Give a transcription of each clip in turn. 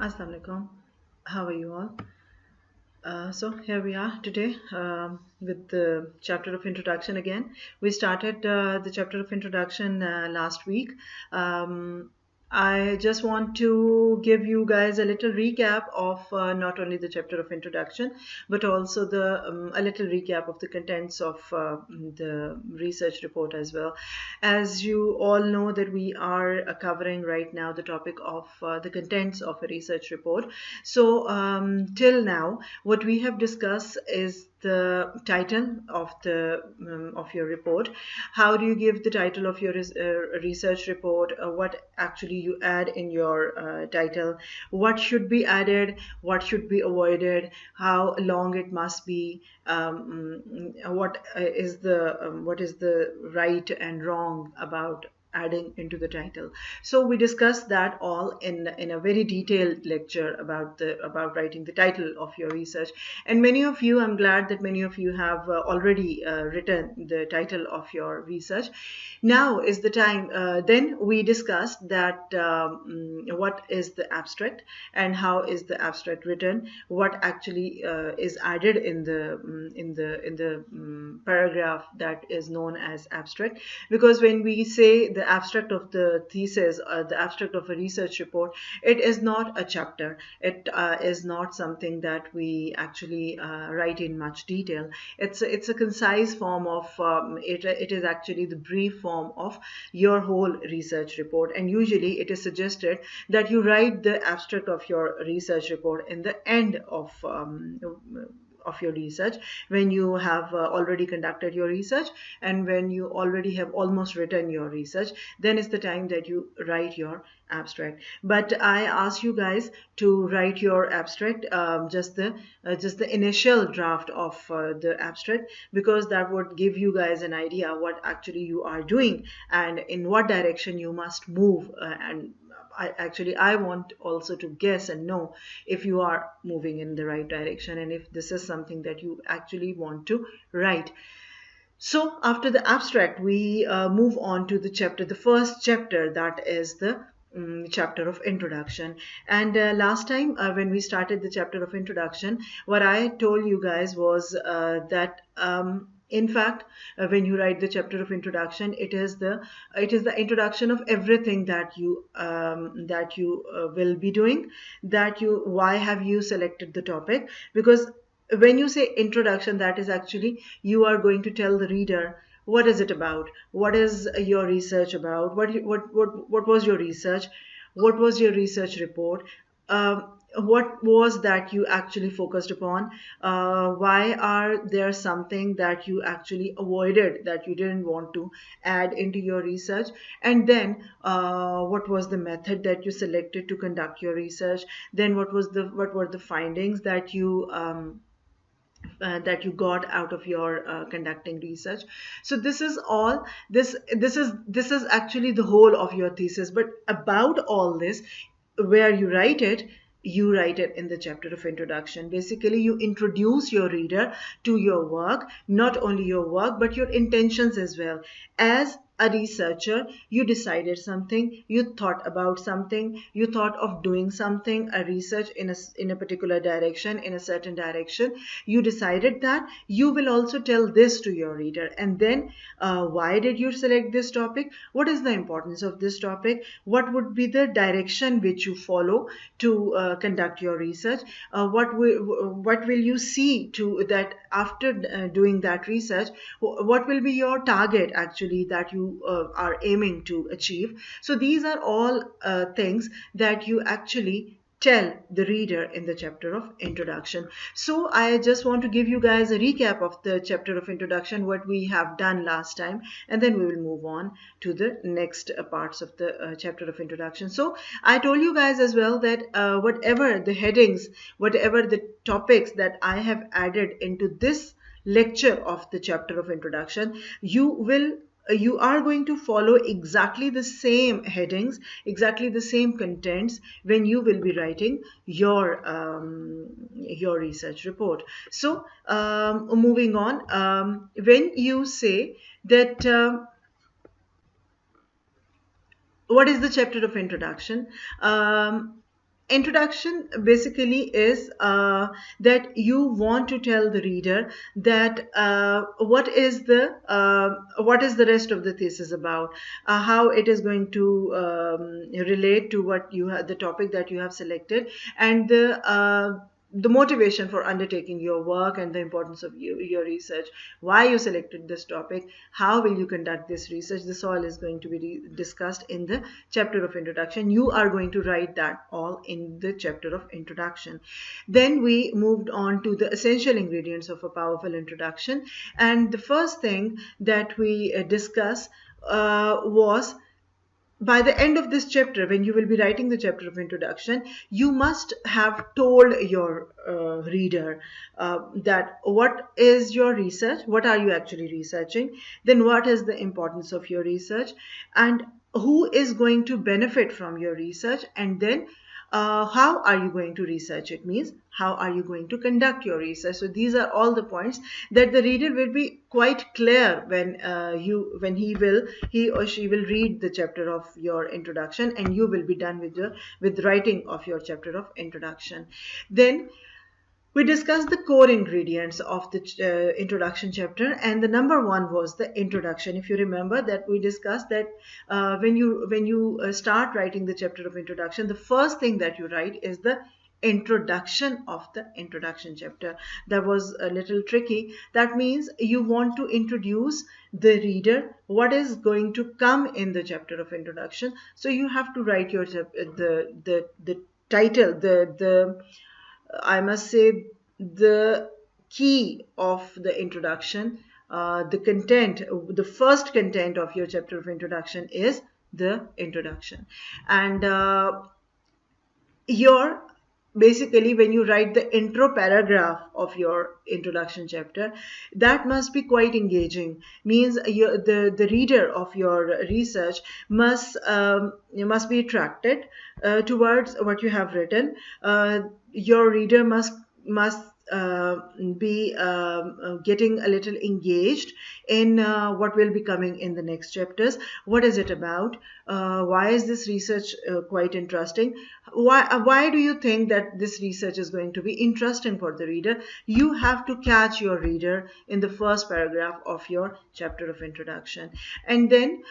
Assalamu alaikum. How are you all? So here we are today with the chapter of introduction again. We started the chapter of introduction last week. Um, I just want to give you guys a little recap of not only the chapter of introduction, but also the a little recap of the contents of the research report as well. As you all know that we are covering right now the topic of the contents of a research report. So till now, what we have discussed is the title of the of your report. How do you give the title of your research report? What actually you add in your title? What should be added? What should be avoided? How long it must be? What is the right and wrong about adding into the title? So we discussed that all in a very detailed lecture about writing the title of your research. And many of you, I'm glad that many of you have already written the title of your research. Now is the time. Then we discussed that what is the abstract and how is the abstract written, what actually is added in the paragraph that is known as abstract. Because when we say the abstract of the thesis or the abstract of a research report, it is not a chapter. It is not something that we actually write in much detail. It's a concise form of it. It is actually the brief form of your whole research report, and usually it is suggested that you write the abstract of your research report in the end of your research, when you have already conducted your research and when you already have almost written your research. Then is the time that you write your abstract. But I ask you guys to write your abstract, just the initial draft of the abstract, because that would give you guys an idea what actually you are doing and in what direction you must move. And I want also to guess and know if you are moving in the right direction and if this is something that you actually want to write. So after the abstract, we move on to the first chapter, that is the chapter of introduction. And last time when we started the chapter of introduction, what I told you guys was that in fact, when you write the chapter of introduction, it is the introduction of everything that you will be doing, that you why have you selected the topic. Because when you say introduction, that is actually you are going to tell the reader what is it about, what is your research about, what was your research, what was your research report, what was that you actually focused upon, why are there something that you actually avoided, that you didn't want to add into your research, and then what was the method that you selected to conduct your research, then what were the findings that you got out of your conducting research. So this is all this is actually the whole of your thesis. But about all this, where you write it in the chapter of introduction. Basically, you introduce your reader to your work, not only your work but your intentions as well. As a researcher, you decided something, you thought about something, you thought of doing something, a research in a particular direction, in a certain direction. You decided that you will also tell this to your reader, and then why did you select this topic, what is the importance of this topic, what would be the direction which you follow to conduct your research, what will you see to that after doing that research, what will be your target actually that you are aiming to achieve. So these are all things that you actually tell the reader in the chapter of introduction. So I just want to give you guys a recap of the chapter of introduction, what we have done last time, and then we will move on to the next parts of the chapter of introduction. So I told you guys as well that whatever the headings, whatever the topics that I have added into this lecture of the chapter of introduction, you are going to follow exactly the same headings, exactly the same contents when you will be writing your research report. So moving on, when you say that what is the chapter of introduction? introduction basically is that you want to tell the reader that what is the rest of the thesis about, how it is going to relate to what you have, the topic that you have selected, and the motivation for undertaking your work, and the importance of your research, why you selected this topic, how will you conduct this research. This all is going to be discussed in the chapter of introduction. You are going to write that all in the chapter of introduction. Then we moved on to the essential ingredients of a powerful introduction, and the first thing that we discuss was, by the end of this chapter, when you will be writing the chapter of introduction, you must have told your reader that what is your research, what are you actually researching, then what is the importance of your research, and who is going to benefit from your research, and then how are you going to research it, means how are you going to conduct your research. So these are all the points that the reader will be quite clear when he or she will read the chapter of your introduction, and you will be done with writing of your chapter of introduction. Then we discussed the core ingredients of the introduction chapter, and the number one was the introduction. If you remember that we discussed that when you start writing the chapter of introduction, the first thing that you write is the introduction of the introduction chapter. That was a little tricky. That means you want to introduce the reader what is going to come in the chapter of introduction. So you have to write your the title, the I must say, the key of the introduction, the content, the first content of your chapter of introduction is the introduction. And your basically, when you write the intro paragraph of your introduction chapter, that must be quite engaging. Means the reader of your research must be attracted towards what you have written. Your reader must be getting a little engaged in what will be coming in the next chapters. What is it about? Why is this research quite interesting? Why do you think that this research is going to be interesting for the reader? You have to catch your reader in the first paragraph of your chapter of introduction. And then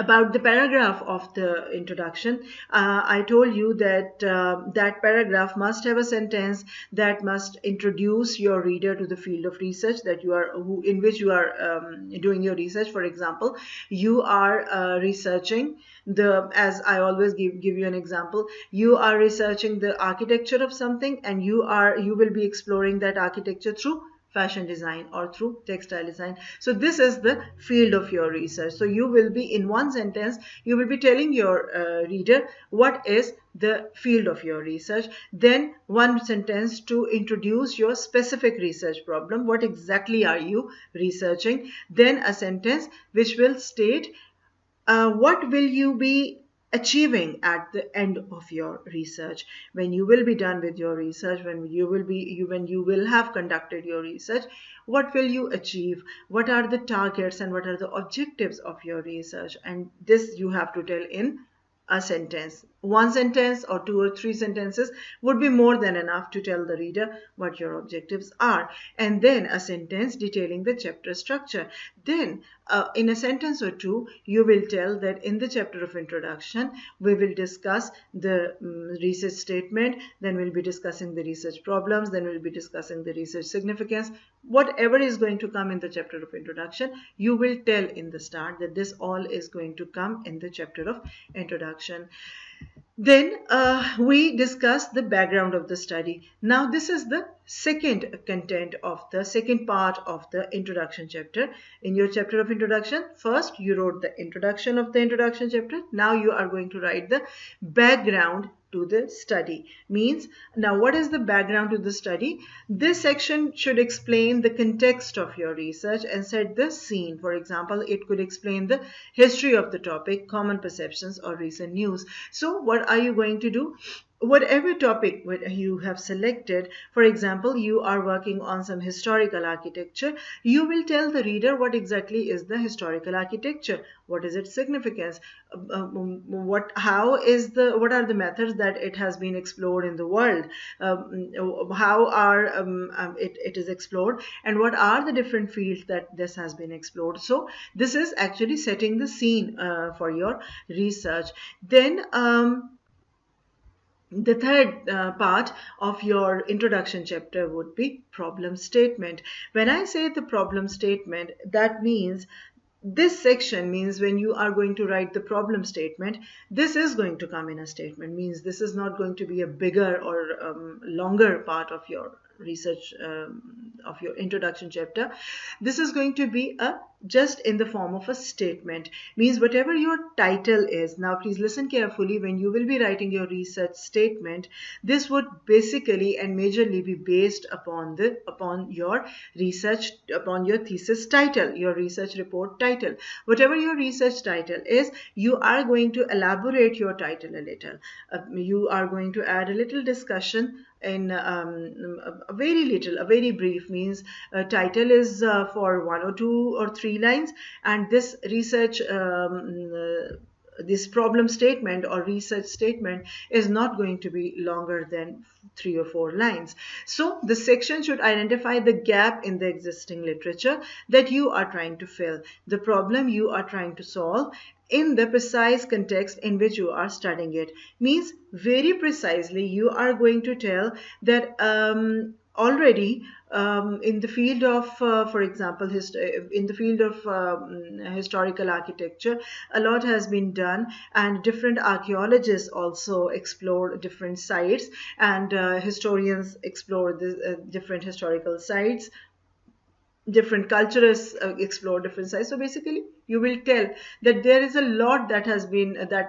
about the paragraph of the introduction, I told you that that paragraph must have a sentence that must introduce your reader to the field of research that in which you are doing your research. For example, you are researching as I always give you an example, you are researching the architecture of something, and you will be exploring that architecture through fashion design or through textile design. So this is the field of your research. So you will be, in one sentence, you will be telling your reader what is the field of your research. Then one sentence to introduce your specific research problem. What exactly are you researching? Then a sentence which will state what will you be achieving at the end of your research, when you will be done with your research, when you will have conducted your research. What will you achieve? What are the targets and what are the objectives of your research? And this you have to tell in a sentence. One sentence or two or three sentences would be more than enough to tell the reader what your objectives are. And then a sentence detailing the chapter structure. Then in a sentence or two, you will tell that in the chapter of introduction, we will discuss the research statement, then we'll be discussing the research problems, then we'll be discussing the research significance. Whatever is going to come in the chapter of introduction, you will tell in the start that this all is going to come in the chapter of introduction. Then we discussed the background of the study. Now this is the second content of the second part of the introduction chapter. In your chapter of introduction, first you wrote the introduction of the introduction chapter. Now you are going to write the background to the study. Means, now what is the background to the study? This section should explain the context of your research and set the scene. For example, it could explain the history of the topic, common perceptions, or recent news. So what are you going to do? whatever topic you have selected. For example, you are working on some historical architecture. You will tell the reader what exactly is the historical architecture, what is its significance, what are the methods that it has been explored in the world, how it is explored, and what are the different fields that this has been explored. So this is actually setting the scene for your research. Then the third part of your introduction chapter would be problem statement. When I say the problem statement, that means this section means when you are going to write the problem statement, this is going to come in a statement, means this is not going to be a bigger or longer part of your research, of your introduction chapter. This is going to be a just in the form of a statement, means whatever your title is. Now please listen carefully. When you will be writing your research statement, this would basically and majorly be based upon your research, upon your thesis title, your research report title. Whatever your research title is, you are going to elaborate your title a little. You are going to add a little discussion in a very little, a very brief, means title is for 1 or 2 or 3 lines, and this research this problem statement or research statement is not going to be longer than 3 or 4 lines. So the section should identify the gap in the existing literature that you are trying to fill, the problem you are trying to solve in the precise context in which you are studying it. Means very precisely you are going to tell that already in the field of, for example, in the field of historical architecture, a lot has been done, and different archaeologists also explore different sites, and historians explore the different historical sites, different cultures explore different sides. So basically you will tell that there is a lot that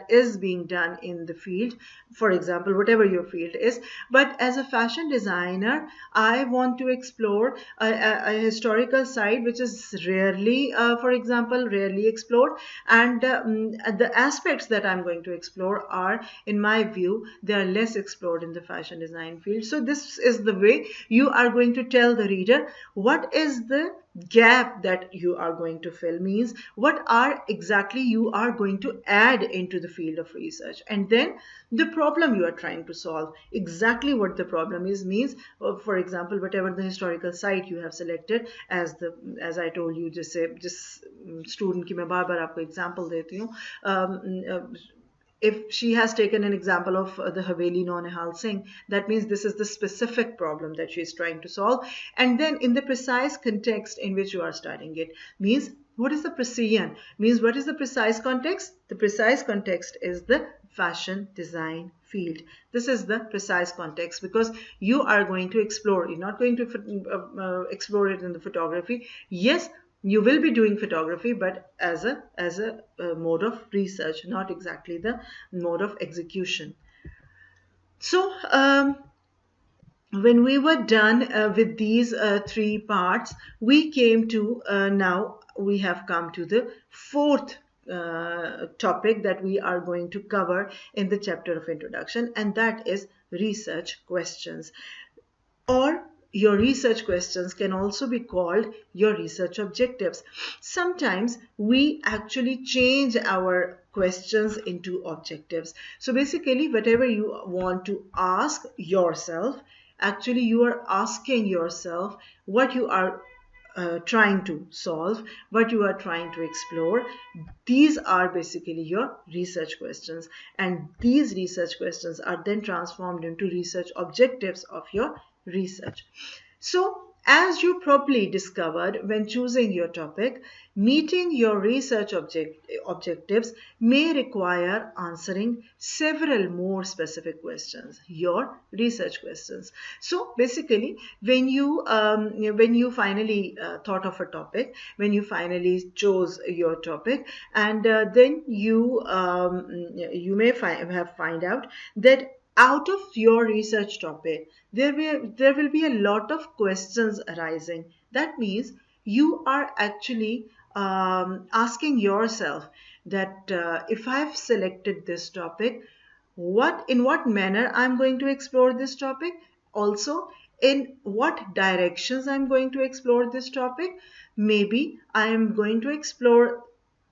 is being done in the field, for example, whatever your field is. But as a fashion designer, I want to explore a historical site which is rarely, for example, rarely explored, and the aspects that I'm going to explore are, in my view, they are less explored in the fashion design field. So this is the way you are going to tell the reader what is the gap that you are going to fill, means what are exactly you are going to add into the field of research, and then the problem you are trying to solve, exactly what the problem is, means for example, whatever the historical site you have selected, as I told you, जिस student की मैं बार बार आपको example देती हूँ, if she has taken an example of the Haveli Nonehal Singh, that means this is the specific problem that she is trying to solve. And then in the precise context in which you are studying it, means what is the precision? Means what is the precise context? The precise context is the fashion design field. This is the precise context, because you are going to explore. You're not going to explore it in the photography. Yes, you will be doing photography, but as a mode of research, not exactly the mode of execution. So when we were done with these 3 parts, we came to now we have come to the fourth topic that we are going to cover in the chapter of introduction, and that is research questions. Or your research questions can also be called your research objectives. Sometimes we actually change our questions into objectives. So basically, whatever you want to ask yourself, actually you are asking yourself what you are trying to solve, what you are trying to explore. These are basically your research questions, and these research questions are then transformed into research objectives of your research. So, as you probably discovered when choosing your topic, meeting your research objectives may require answering several more specific questions, your research questions. So basically, when you finally thought of a topic, when you finally chose your topic, and then you may find out that out of your research topic, there will be a lot of questions arising. That means you are actually asking yourself that if I've selected this topic, in what manner I'm going to explore this topic, also in what directions I'm going to explore this topic. Maybe I am going to explore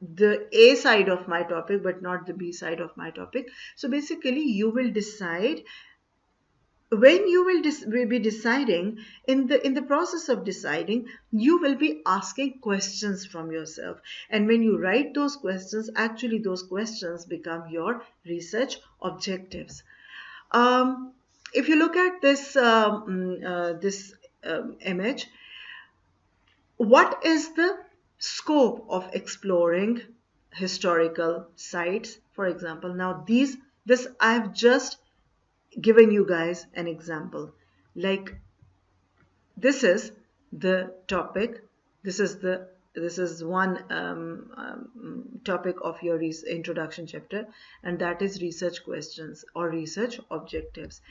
the A side of my topic but not the B side of my topic. So basically you will decide when you will be deciding. In the process of deciding, you will be asking questions from yourself, and when you write those questions, actually those questions become your research objectives. If you look at this image, what is the scope of exploring historical sites, for example? Now this I've just given you guys an example. Like, this is the topic. This is one topic of your introduction chapter, and that is research questions or research objectives.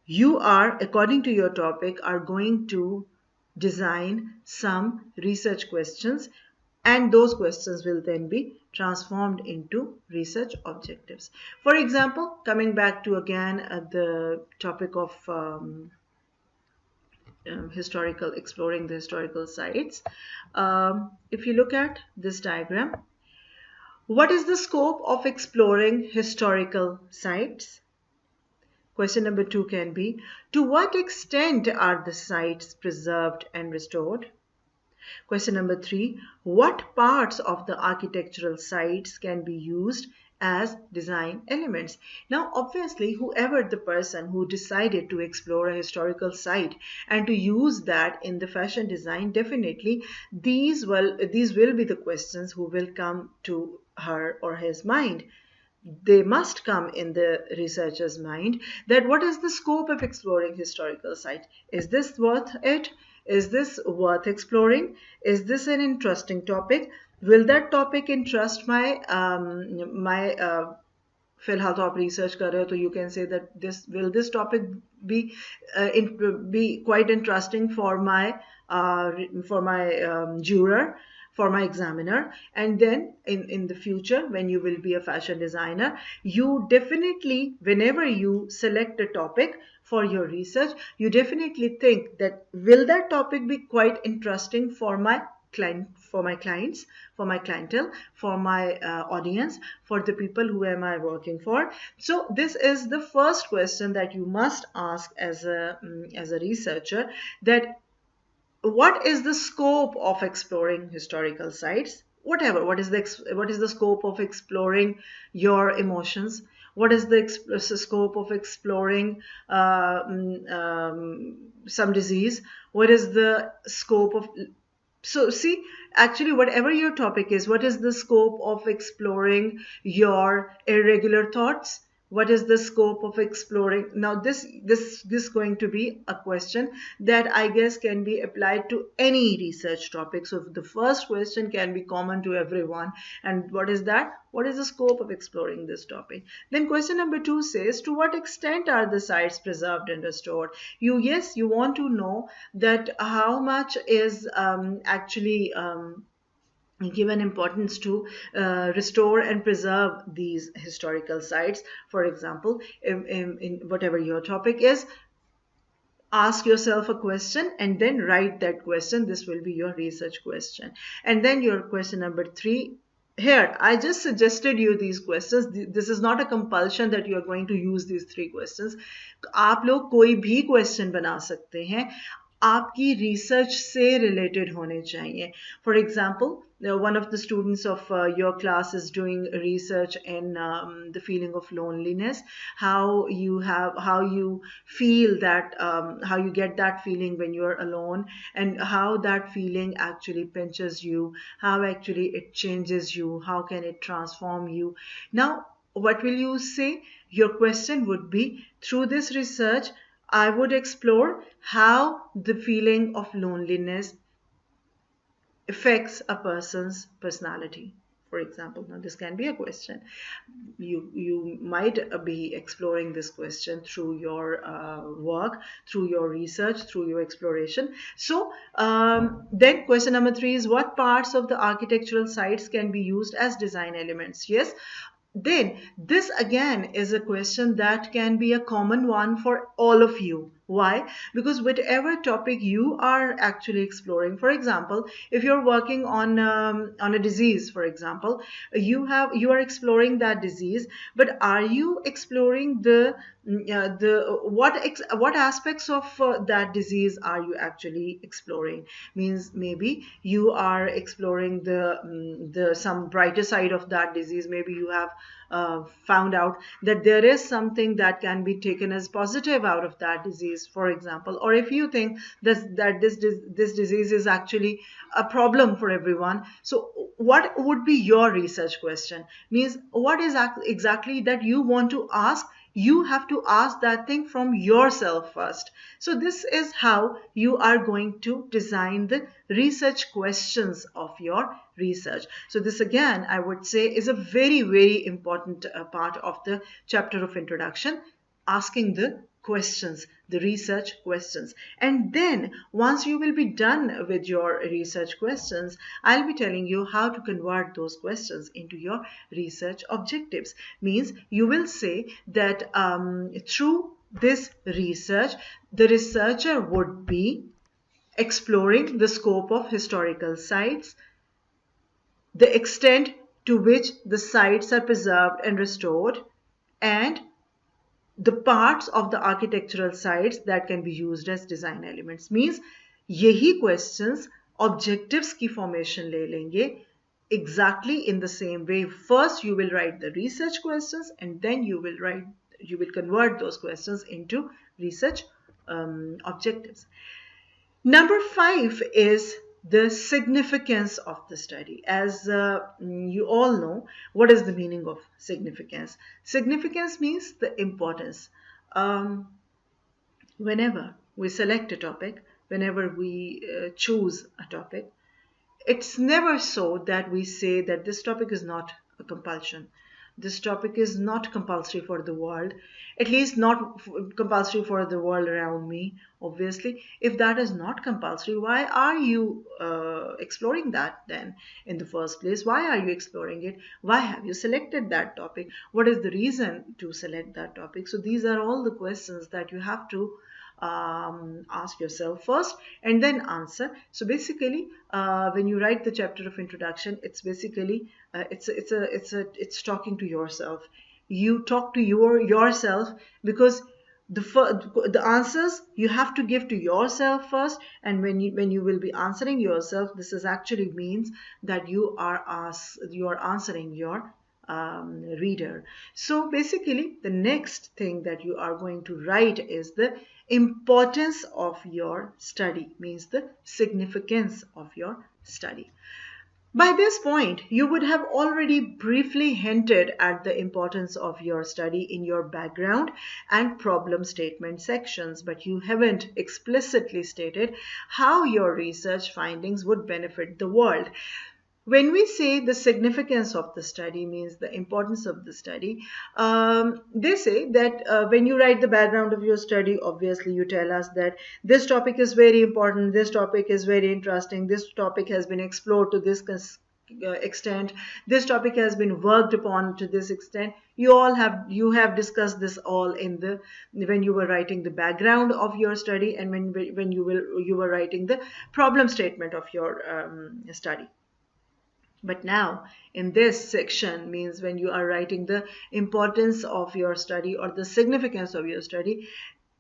You are, according to your topic, are going to design some research questions, and those questions will then be transformed into research objectives. For example, coming back to again the topic of historical, exploring the historical sites. If you look at this diagram, what is the scope of exploring historical sites? Question number 2 can be, to what extent are the sites preserved and restored? Question number 3, what parts of the architectural sites can be used as design elements? Now, obviously, whoever the person who decided to explore a historical site and to use that in the fashion design, definitely these will be the questions who will come to her or his mind. They must come in the researcher's mind, that what is the scope of exploring historical site? Is this worth it? Is this worth exploring? Is this an interesting topic? Will that topic interest my फिलहाल तो आप research कर रहे हो, तो you can say that this topic be be quite interesting for my juror, for my examiner. And then in the future, when you will be a fashion designer, you definitely, whenever you select a topic for your research, you definitely think that will that topic be quite interesting for my clients, for my clientele, for my audience, for the people who am I working for. So this is the first question that you must ask as a researcher, that what is the scope of exploring historical sites? Whatever, what is the scope of exploring your emotions? What is the scope of exploring some disease? What is the scope of, so see, actually whatever your topic is, what is the scope of exploring your irregular thoughts? What is the scope of exploring? Now this going to be a question that I guess can be applied to any research topic. So the first question can be common to everyone. And what is that? What is the scope of exploring this topic? Then question number 2 says, to what extent are the sites preserved and restored? You want to know that how much is actually given importance to restore and preserve these historical sites. For example, in whatever your topic is, ask yourself a question and then write that question. This will be your research question. And then your question number 3, here I just suggested you these questions. This is not a compulsion that you are going to use these 3 questions. आप लोग कोई भी question बना सकते हैं, आपकी research से related होने चाहिए. For example, one of the students of your class is doing research in the feeling of loneliness, how you feel that, how you get that feeling when you're alone, and how that feeling actually pinches you, how actually it changes you, how can it transform you. Now, what will you say? Your question would be, through this research, I would explore how the feeling of loneliness affects a person's personality, for example. Now this can be a question. You might be exploring this question through your work, through your research, through your exploration. So then question number 3 is, what parts of the architectural sites can be used as design elements? Yes, then this again is a question that can be a common one for all of you. Why? Because whatever topic you are actually exploring, for example, if you're working on a disease, for example, you are exploring that disease, but are you exploring what aspects of that disease are you actually exploring? Means maybe you are exploring the some brighter side of that disease. Maybe you have found out that there is something that can be taken as positive out of that disease, for example. Or if you think that this disease is actually a problem for everyone, so what would be your research question? Means what is exactly that you want to ask? You have to ask that thing from yourself first. So this is how you are going to design the research questions of your research. So this again, I would say, is a very, very important part of the chapter of introduction, asking the questions, the research questions. And then once you will be done with your research questions, I'll be telling you how to convert those questions into your research objectives. Means you will say that through this research, the researcher would be exploring the scope of historical sites, the extent to which the sites are preserved and restored, and the parts of the architectural sites that can be used as design elements. Means यही questions objectives की formation ले लेंगे exactly in the same way. First you will write the research questions, and then you will convert those questions into research objectives. Number 5 is the significance of the study. As you all know, what is the meaning of significance? Significance means the importance. Whenever we select a topic, whenever we choose a topic, it's never so that we say that this topic is not a compulsion. This topic is not compulsory for the world, at least not compulsory for the world around me, obviously. If that is not compulsory, why are you exploring that then in the first place? Why are you exploring it? Why have you selected that topic? What is the reason to select that topic? So these are all the questions that you have to ask yourself first and then answer. So basically, when you write the chapter of introduction, it's basically it's talking to yourself. You talk to yourself, because the answers you have to give to yourself first, and when you will be answering yourself, this is actually means that you are answering your reader. So basically, the next thing that you are going to write is the importance of your study, means the significance of your study. By this point, you would have already briefly hinted at the importance of your study in your background and problem statement sections, but you haven't explicitly stated how your research findings would benefit the world. When we say the significance of the study, means the importance of the study, they say that when you write the background of your study, obviously you tell us that this topic is very important, this topic is very interesting, this topic has been explored to this extent, this topic has been worked upon to this extent. You have discussed this all in the when you were writing the background of your study, and when you were writing the problem statement of your study. But now in this section, means when you are writing the importance of your study or the significance of your study,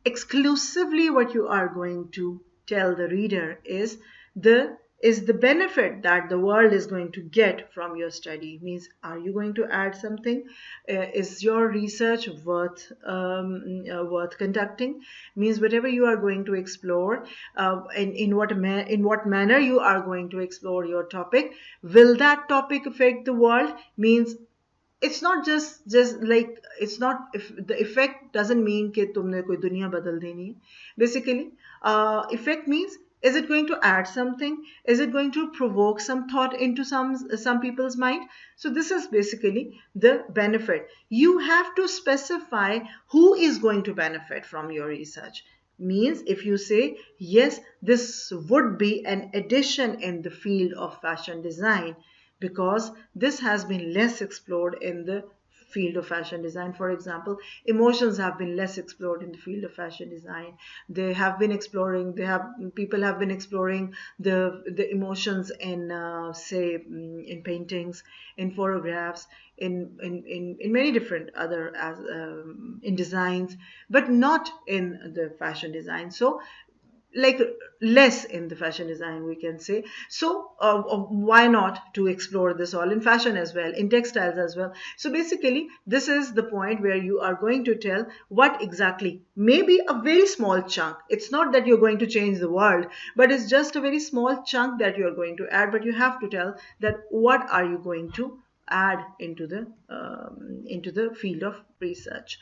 exclusively what you are going to tell the reader is the benefit that the world is going to get from your study. Means, are you going to add something? Is your research worth conducting? Means, whatever you are going to explore, and in what manner you are going to explore your topic, will that topic affect the world? Means, it's not just like, it's not, if the effect doesn't mean कि तुमने कोई दुनिया बदल देनी है. Basically, effect means, is it going to add something? Is it going to provoke some thought into some people's mind? So this is basically the benefit. You have to specify who is going to benefit from your research. Means, if you say, yes, this would be an addition in the field of fashion design, because this has been less explored in the field of fashion design. For example, emotions have been less explored in the field of fashion design. They have been exploring, people have been exploring the emotions in say in paintings, in photographs, in many different other in designs, but not in the fashion design. So like less in the fashion design, we can say. So why not to explore this all in fashion as well, in textiles as well? So basically this is the point where you are going to tell what exactly, maybe a very small chunk. It's not that you're going to change the world, but it's just a very small chunk that you're going to add. But you have to tell that what are you going to add into the field of research.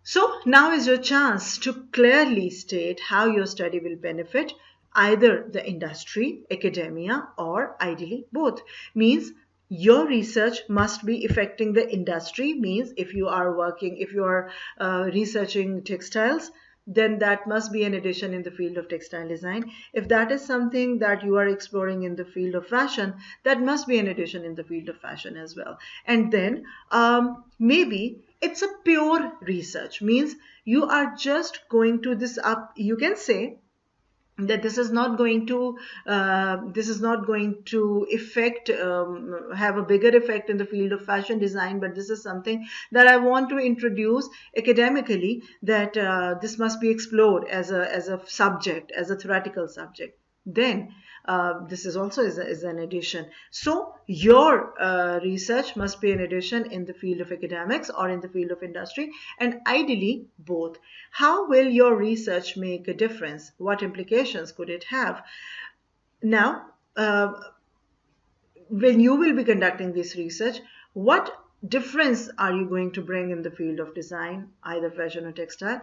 So now is your chance to clearly state how your study will benefit either the industry, academia, or ideally both. Means your research must be affecting the industry. Means if you are working, if you are researching textiles, then that must be an addition in the field of textile design. If that is something that you are exploring in the field of fashion, that must be an addition in the field of fashion as well. And then maybe it's a pure research. Means you are just going to this up, you can say that this is not going to affect have a bigger effect in the field of fashion design, but this is something that I want to introduce academically, that this must be explored as a subject, as a theoretical subject. Then this is also is an addition. So your research must be an addition in the field of academics or in the field of industry, and ideally both. How will your research make a difference? What implications could it have? Now, when you will be conducting this research, what difference are you going to bring in the field of design, either fashion or textile?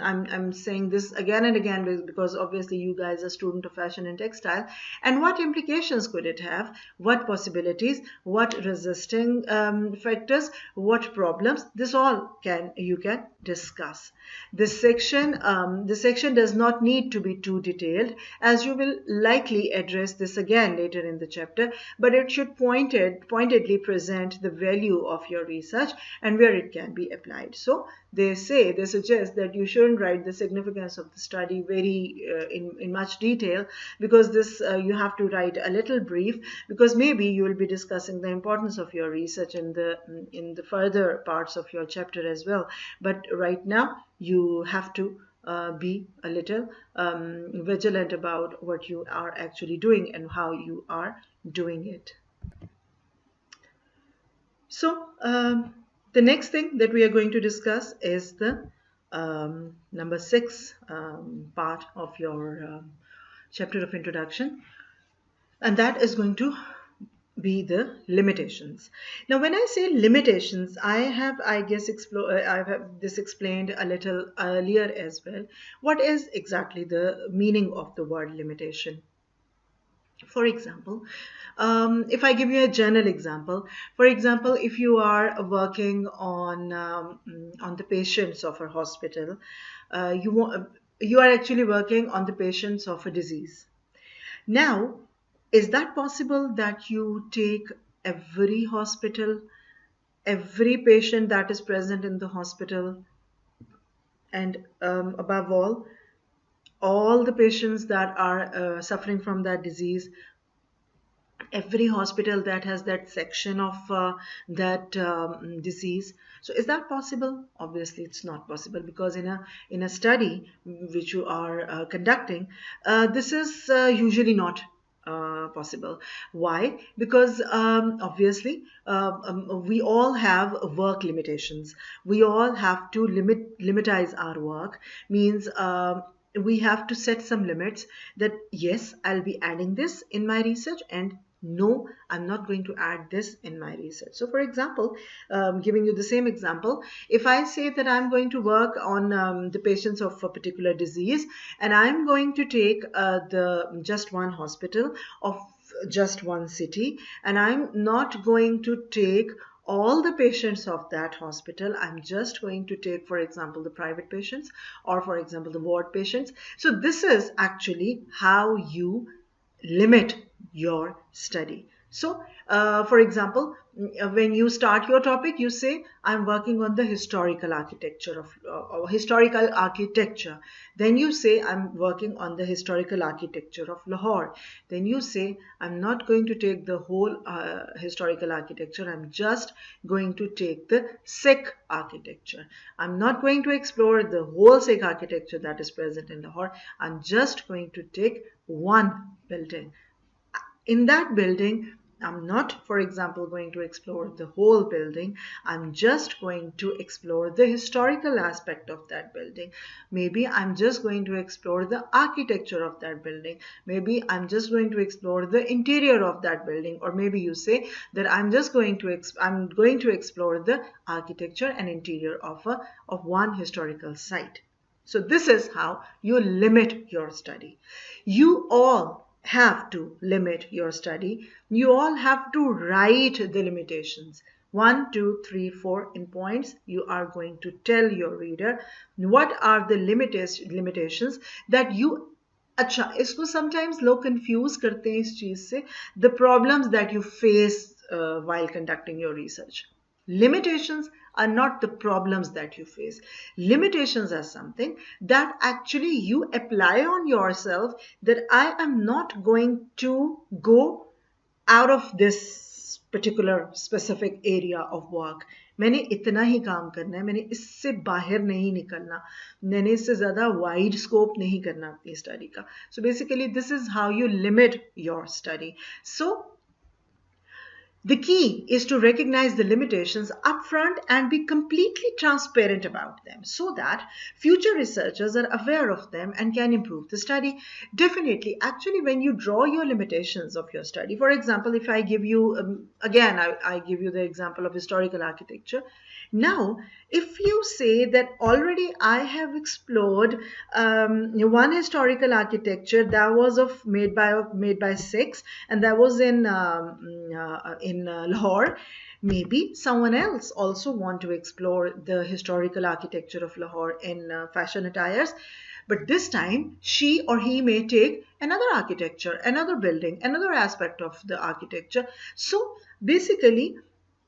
I'm saying this again and again because obviously you guys are student of fashion and textile. And what implications could it have? What possibilities? What resisting factors? What problems? This all you can discuss. This section does not need to be too detailed, as you will likely address this again later in the chapter, but it should pointedly present the value of your research and where it can be applied. So they suggest that you shouldn't write the significance of the study very in much detail, because this you have to write a little brief, because maybe you will be discussing the importance of your research in the further parts of your chapter as well. But right now you have to be a little vigilant about what you are actually doing and how you are doing it. So the next thing that we are going to discuss is the number 6 part of your chapter of introduction, and that is going to be the limitations. Now when I say limitations, I have this explained a little earlier as well. What is exactly the meaning of the word limitation? For example, if I give you a general example, for example, if you are working on the patients of a hospital, you are actually working on the patients of a disease. Now, is that possible that you take every hospital, every patient that is present in the hospital, and above all the patients that are suffering from that disease, every hospital that has that section of that disease? So is that possible? Obviously it's not possible, because in a study which you are conducting, this is usually not possible. Why? Because obviously we all have work limitations. We all have to limitize our work. Means we have to set some limits, that yes, I'll be adding this in my research, and no, I'm not going to add this in my research. So for example, giving you the same example, if I say that I'm going to work on the patients of a particular disease, and I'm going to take the just one hospital of just one city, and I'm not going to take all the patients of that hospital. I'm just going to take, for example, the private patients, or for example the ward patients. So this is actually how you limit your study. So, for example, when you start your topic, you say, I'm working on the historical architecture of historical architecture. Then you say, I'm working on the historical architecture of Lahore. Then you say, I'm not going to take the whole historical architecture. I'm just going to take the Sikh architecture. I'm not going to explore the whole Sikh architecture that is present in Lahore. I'm just going to take one building. In that building, I'm not, for example, going to explore the whole building. I'm just going to explore the historical aspect of that building. Maybe I'm just going to explore the architecture of that building. Maybe I'm just going to explore the interior of that building. Or maybe you say that I'm going to explore the architecture and interior of one historical site. So this is how you limit your study. You all have to limit your study. You all have to write the limitations. 1, 2, 3, 4 in points. You are going to tell your reader what are the limitations that you. अच्छा, इसको sometimes लोग confuse करते हैं इस चीज से, the problems that you face while conducting your research. Limitations are not the problems that you face. Limitations are something that actually you apply on yourself, that I am not going to go out of this particular specific area of work. मैंने इतना ही काम करना है, मैंने इससे बाहर नहीं निकलना, मैंने इससे ज़्यादा वाइड स्कोप नहीं करना अपनी स्टडी का. So basically this is how you limit your study. So the key is to recognize the limitations upfront and be completely transparent about them so that future researchers are aware of them and can improve the study. Definitely, actually, when you draw your limitations of your study, for example, if I give you, again, I give you the example of historical architecture. Now, if you say that already I have explored one historical architecture that was made by Sikhs, and that was in Lahore, maybe someone else also want to explore the historical architecture of Lahore in fashion attires. But this time, she or he may take another architecture, another building, another aspect of the architecture. So basically,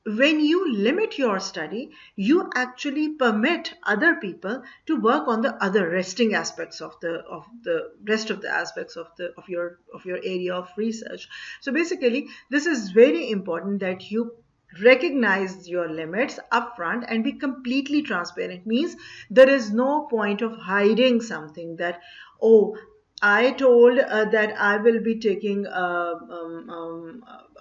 when you limit your study, you actually permit other people to work on the other resting aspects of the rest of the aspects of your area of research. So basically, this is very important that you recognize your limits upfront and be completely transparent. Means there is no point of hiding something that, oh, I told that I will be taking a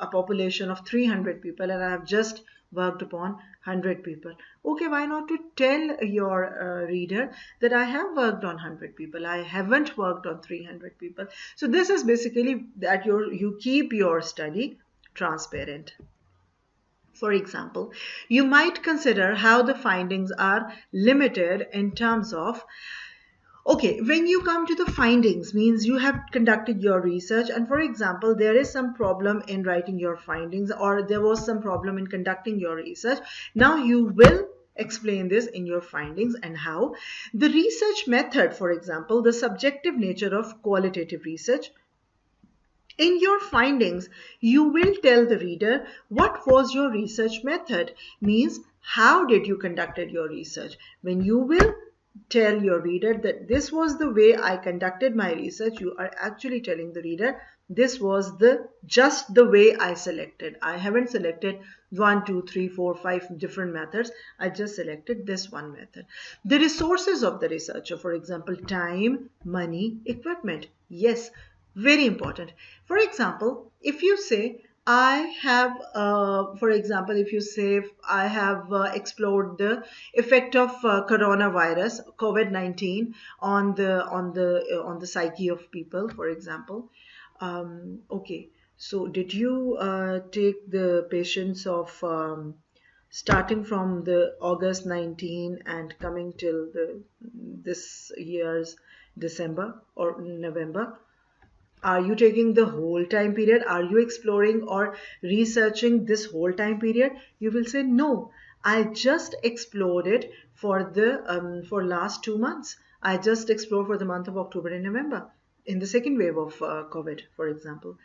population of 300 people and I have just worked upon 100 people. Okay, why not to tell your reader that I have worked on 100 people, I haven't worked on 300 people. So this is basically that you keep your study transparent. For example, you might consider how the findings are limited in terms of, okay, when you come to the findings, means you have conducted your research, and for example, there is some problem in writing your findings, or there was some problem in conducting your research. Now you will explain this in your findings and how. The research method, for example, the subjective nature of qualitative research. In your findings, you will tell the reader what was your research method, means how did you conducted your research. When you will tell your reader that this was the way I conducted my research, you are actually telling the reader this was just the way I selected. I haven't selected 1, 2, 3, 4, 5 different methods. I just selected this one method. The resources of the researcher, for example, time, money, equipment. Yes, very important. For example, if you say I have, for example, if you say I have explored the effect of coronavirus, COVID-19 on the psyche of people, for example. Okay, so did you take the patients of starting from the August 19 and coming till this year's December or November? Are you taking the whole time period? Are you exploring or researching this whole time period? You will say, no, I just explored it for last 2 months. I just explored for the month of October and November in the second wave of COVID, for example.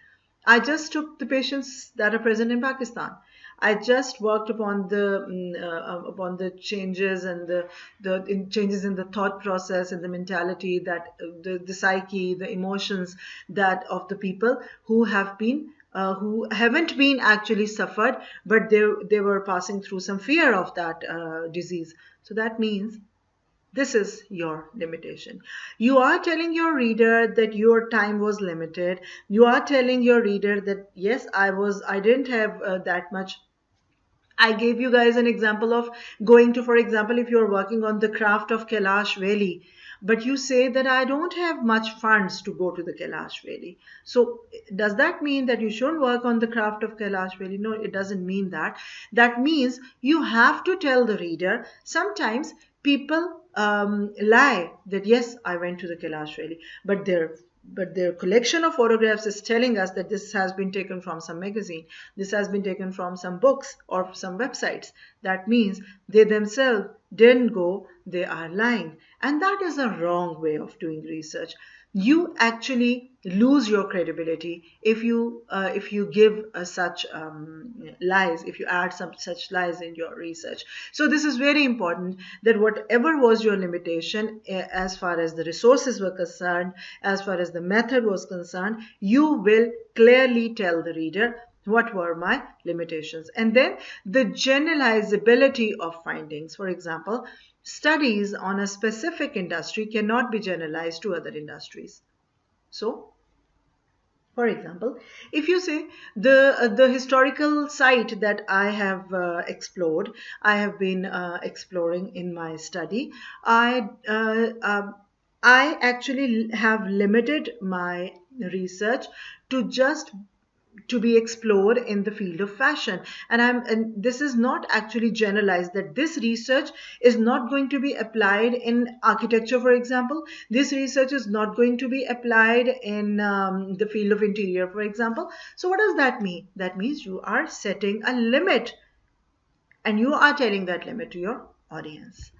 I just took the patients that are present in Pakistan. I just worked upon the changes and changes in the thought process and the mentality, that the psyche, the emotions, that of the people who haven't been actually suffered, but they were passing through some fear of that disease. So that means this is your limitation. You are telling your reader that your time was limited. You are telling your reader that yes, I didn't have that much. I gave you guys an example of going to, for example, if you're working on the craft of Kailash Valley, but you say that I don't have much funds to go to the Kailash Valley. So does that mean that you shouldn't work on the craft of Kailash Valley? No, it doesn't mean that. That means you have to tell the reader. Sometimes people lie that yes, I went to the Kailash Valley, but their collection of photographs is telling us that this has been taken from some magazine, this has been taken from some books or some websites. That means they themselves didn't go, they are lying. And that is a wrong way of doing research. You actually lose your credibility if you give such lies, if you add some such lies in your research. So this is very important, that whatever was your limitation as far as the resources were concerned, as far as the method was concerned, you will clearly tell the reader what were my limitations. And then the generalizability of findings. For example, studies on a specific industry cannot be generalized to other industries. So, for example, if you say the historical site that I have explored, I have been exploring in my study, I actually have limited my research to just to be explored in the field of fashion, and this is not actually generalized, that this research is not going to be applied in architecture, for example. This research is not going to be applied in the field of interior, for example. So what does that mean? That means you are setting a limit, and you are telling that limit to your audience.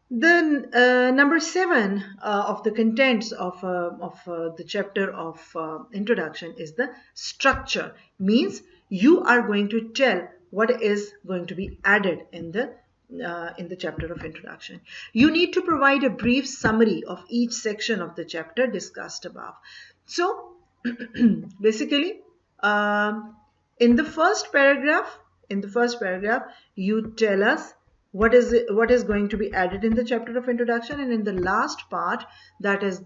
The number 7 of the contents of the chapter of introduction is the structure. Means you are going to tell what is going to be added in the chapter of introduction. You need to provide a brief summary of each section of the chapter discussed above. So basically, in the first paragraph, you tell us what is going to be added in the chapter of introduction, and in the last part, that is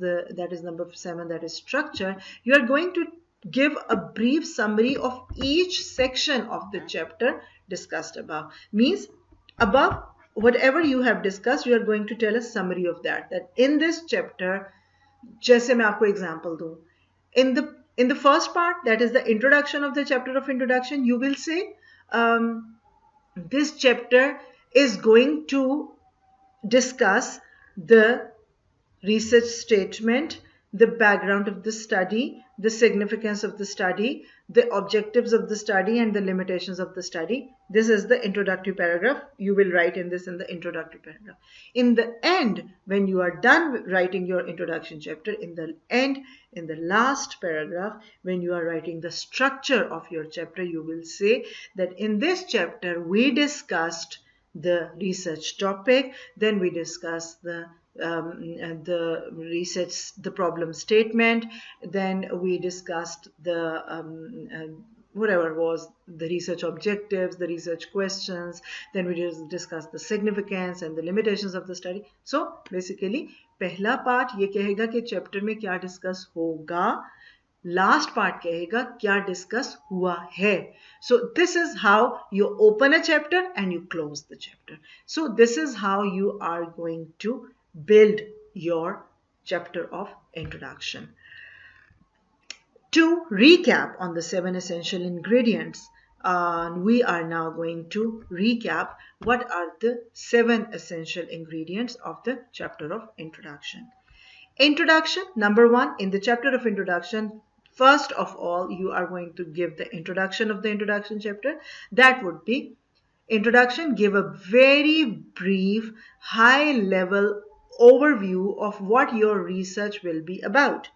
number 7, that is structure, you are going to give a brief summary of each section of the chapter discussed above. Means above whatever you have discussed, you are going to tell a summary of that in this chapter. जैसे मैं आपको example दूं, in the first part, that is the introduction of the chapter of introduction, you will say this chapter is going to discuss the research statement, the background of the study, the significance of the study, the objectives of the study, and the limitations of the study. This is the introductory paragraph. You will write in this in the introductory paragraph. In the end, when you are done writing your introduction chapter, in the end, in the last paragraph, when you are writing the structure of your chapter, you will say that in this chapter we discussed the research topic, then we discussed the research, the problem statement, then we discussed the whatever was the research objectives, the research questions, then we just discussed the significance and the limitations of the study. So basically पहला part ये कहेगा कि chapter में क्या discuss होगा, last part कहेगा क्या discuss हुआ है. So this is how you open a chapter and you close the chapter. So this is how you are going to build your chapter of introduction. To recap on the 7 essential ingredients, we are now going to recap what are the 7 essential ingredients of the chapter of introduction. Introduction, number 1, in the chapter of introduction, first of all, you are going to give the introduction of the introduction chapter. That would be introduction, give a very brief, high level overview of what your research will be about.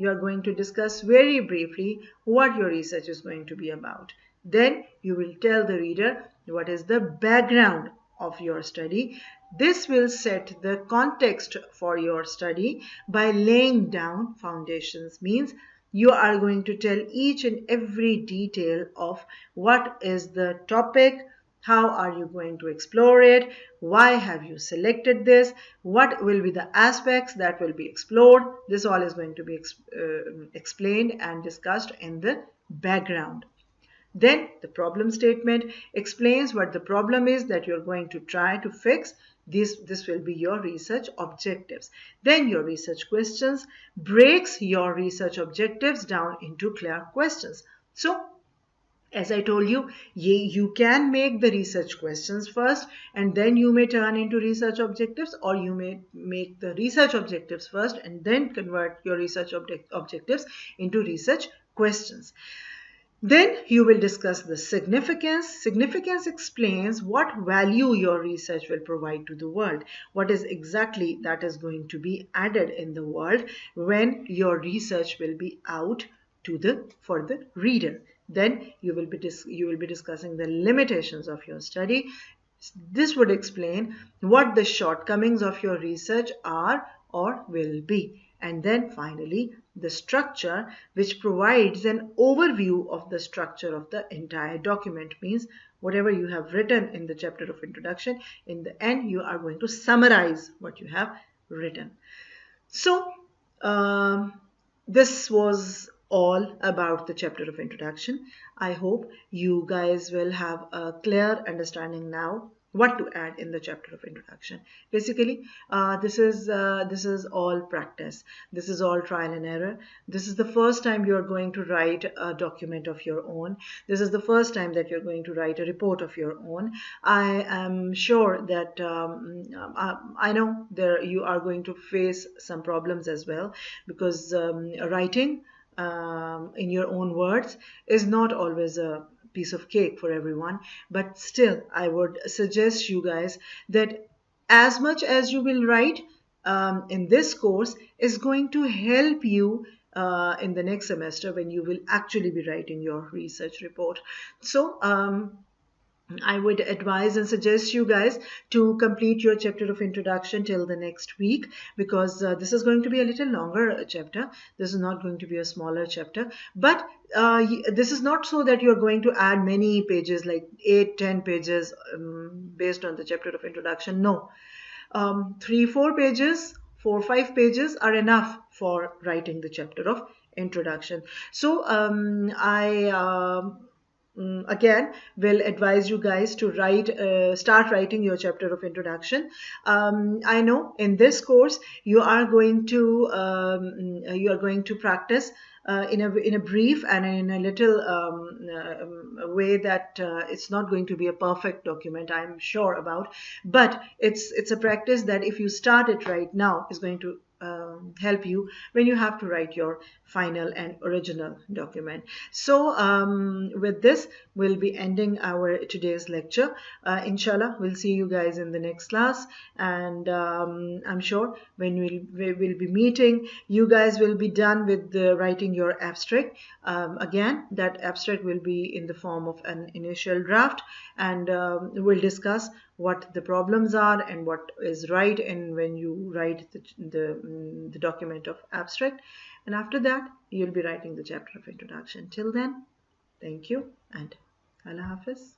you are going to discuss very briefly what your research is going to be about. Then you will tell the reader what is the background of your study. This will set the context for your study by laying down foundations. Means you are going to tell each and every detail of what is the topic, how are you going to explore it, why have you selected this, what will be the aspects that will be explored. This all is going to be explained and discussed in the background. Then the problem statement explains what the problem is that you're going to try to fix. This will be your research objectives. Then your research questions breaks your research objectives down into clear questions. So as I told you, you can make the research questions first and then you may turn into research objectives, or you may make the research objectives first and then convert your research objectives into research questions. Then you will discuss the significance. Significance explains what value your research will provide to the world. What is exactly that is going to be added in the world when your research will be out for the reader. Then you will be discussing the limitations of your study. This would explain what the shortcomings of your research are or will be. And then finally, the structure, which provides an overview of the structure of the entire document. Means whatever you have written in the chapter of introduction, in the end you are going to summarize what you have written. So this was all about the chapter of introduction. I hope you guys will have a clear understanding now what to add in the chapter of introduction. Basically, this is all practice. This is all trial and error. This is the first time you are going to write a document of your own. This is the first time that you're going to write a report of your own. I am sure that I know there you are going to face some problems as well, because writing in your own words is not always a piece of cake for everyone. But still, I would suggest you guys that as much as you will write in this course is going to help you in the next semester when you will actually be writing your research report. So I would advise and suggest you guys to complete your chapter of introduction till the next week, because this is going to be a little longer chapter. This is not going to be a smaller chapter, but this is not so that you're going to add many pages, like 8-10 pages based on the chapter of introduction. No, 3-4 pages, 4-5 pages are enough for writing the chapter of introduction. So again will advise you guys to start writing your chapter of introduction. I know in this course you are going to practice in a brief and in a little way that it's not going to be a perfect document, I'm sure about, but it's a practice that if you start it right now is going to help you when you have to write your final and original document. So with this we'll be ending our today's lecture. Inshallah, we'll see you guys in the next class, and I'm sure when we will be meeting, you guys will be done with writing your abstract. Again, that abstract will be in the form of an initial draft, and we'll discuss what the problems are and what is right in when you write the document of abstract. And after that you'll be writing the chapter of introduction. Till then, thank you and Allah Hafiz.